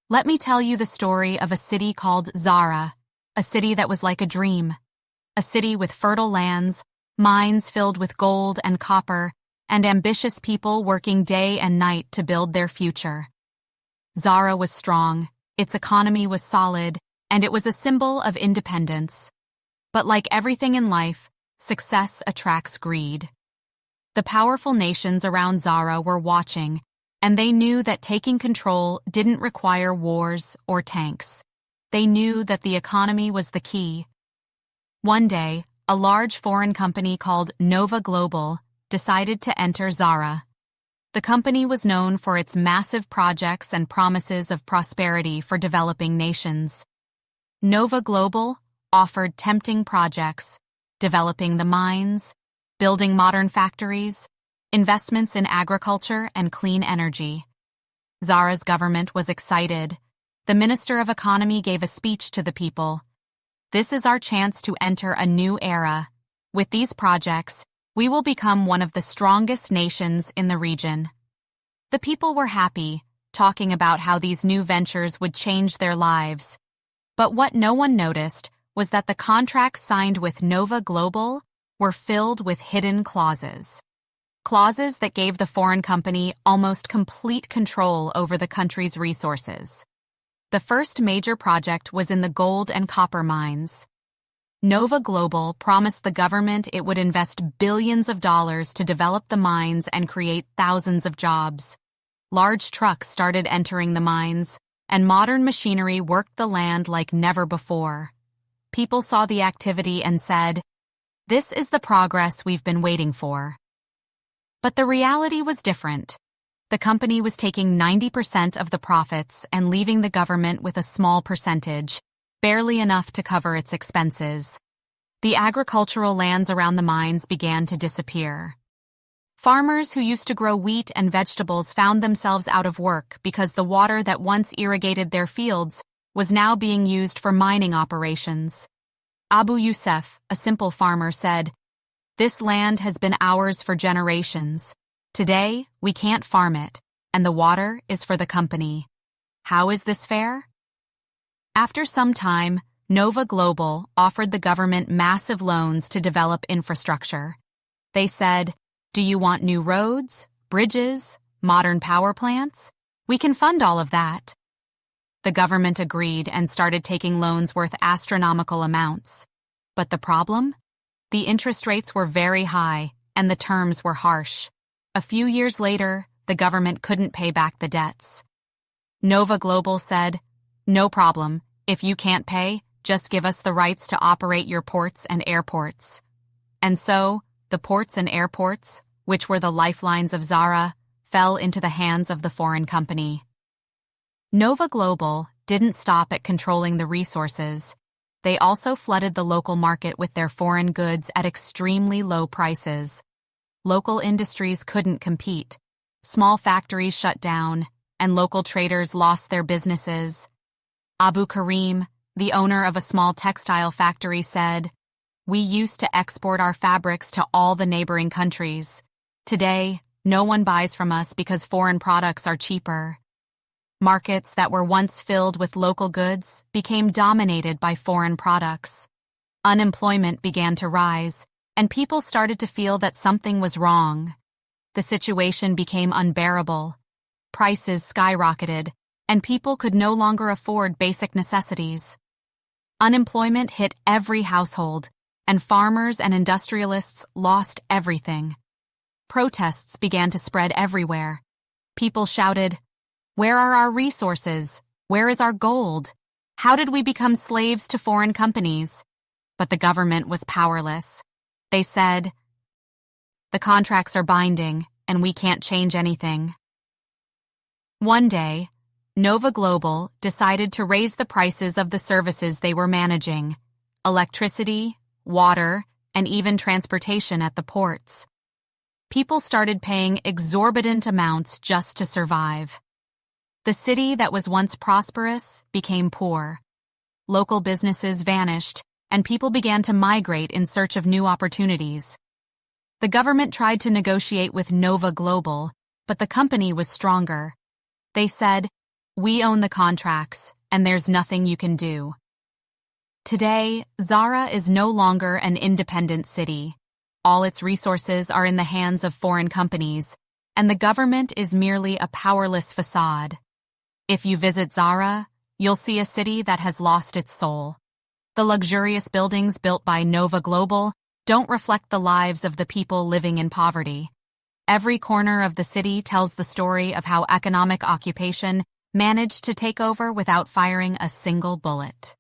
Let me tell you the story of a city called Zara, a city that was like a dream. A city with fertile lands, mines filled with gold and copper, and ambitious people working day and night to build their future. Zara was strong, its economy was solid, and it was a symbol of independence. But like everything in life, success attracts greed. The powerful nations around Zara were watching, and they knew that taking control didn't require wars or tanks. They knew that the economy was the key. One day, a large foreign company called Global decided to enter Zara. The company was known for its massive projects and promises of prosperity for developing nations. Global offered tempting projects, developing the mines, building modern factories, investments in agriculture and clean energy. Zara's government was excited. The Minister of Economy gave a speech to the people. "This is our chance to enter a new era. With these projects, we will become one of the strongest nations in the region." The people were happy, talking about how these new ventures would change their lives. But what no one noticed was that the contracts signed with Global were filled with hidden clauses. Clauses that gave the foreign company almost complete control over the country's resources. The first major project was in the gold and copper mines. Global promised the government it would invest billions of dollars to develop the mines and create thousands of jobs. Large trucks started entering the mines, and modern machinery worked the land like never before. People saw the activity and said, "This is the progress we've been waiting for." But the reality was different. The company was taking 90% of the profits and leaving the government with a small percentage, barely enough to cover its expenses. The agricultural lands around the mines began to disappear. Farmers who used to grow wheat and vegetables found themselves out of work because the water that once irrigated their fields was now being used for mining operations. Abu Yusuf, a simple farmer, said, "This land has been ours for generations. Today, we can't farm it, and the water is for the company. How is this fair?" After some time, Global offered the government massive loans to develop infrastructure. They said, "Do you want new roads, bridges, modern power plants? We can fund all of that." The government agreed and started taking loans worth astronomical amounts. But the problem? The interest rates were very high, and the terms were harsh. A few years later, the government couldn't pay back the debts. Global said, "No problem. If you can't pay, just give us the rights to operate your ports and airports." And so, the ports and airports, which were the lifelines of Zara, fell into the hands of the foreign company. Global didn't stop at controlling the resources. They also flooded the local market with their foreign goods at extremely low prices. Local industries couldn't compete. Small factories shut down, and local traders lost their businesses. Abu Karim, the owner of a small textile factory, said, "We used to export our fabrics to all the neighboring countries. Today, no one buys from us because foreign products are cheaper." Markets that were once filled with local goods became dominated by foreign products. Unemployment began to rise, and people started to feel that something was wrong. The situation became unbearable. Prices skyrocketed, and people could no longer afford basic necessities. Unemployment hit every household, and farmers and industrialists lost everything. Protests began to spread everywhere. People shouted, "Where are our resources? Where is our gold? How did we become slaves to foreign companies?" But the government was powerless. They said, "The contracts are binding, and we can't change anything." One day, Global decided to raise the prices of the services they were managing: electricity, water, and even transportation at the ports. People started paying exorbitant amounts just to survive. The city that was once prosperous became poor. Local businesses vanished, and people began to migrate in search of new opportunities. The government tried to negotiate with Global, but the company was stronger. They said, We own the contracts, and there's nothing you can do. Today, Zara is no longer an independent city. All its resources are in the hands of foreign companies, and the government is merely a powerless facade. If you visit Zara, you'll see a city that has lost its soul. The luxurious buildings built by Global don't reflect the lives of the people living in poverty. Every corner of the city tells the story of how economic occupation managed to take over without firing a single bullet.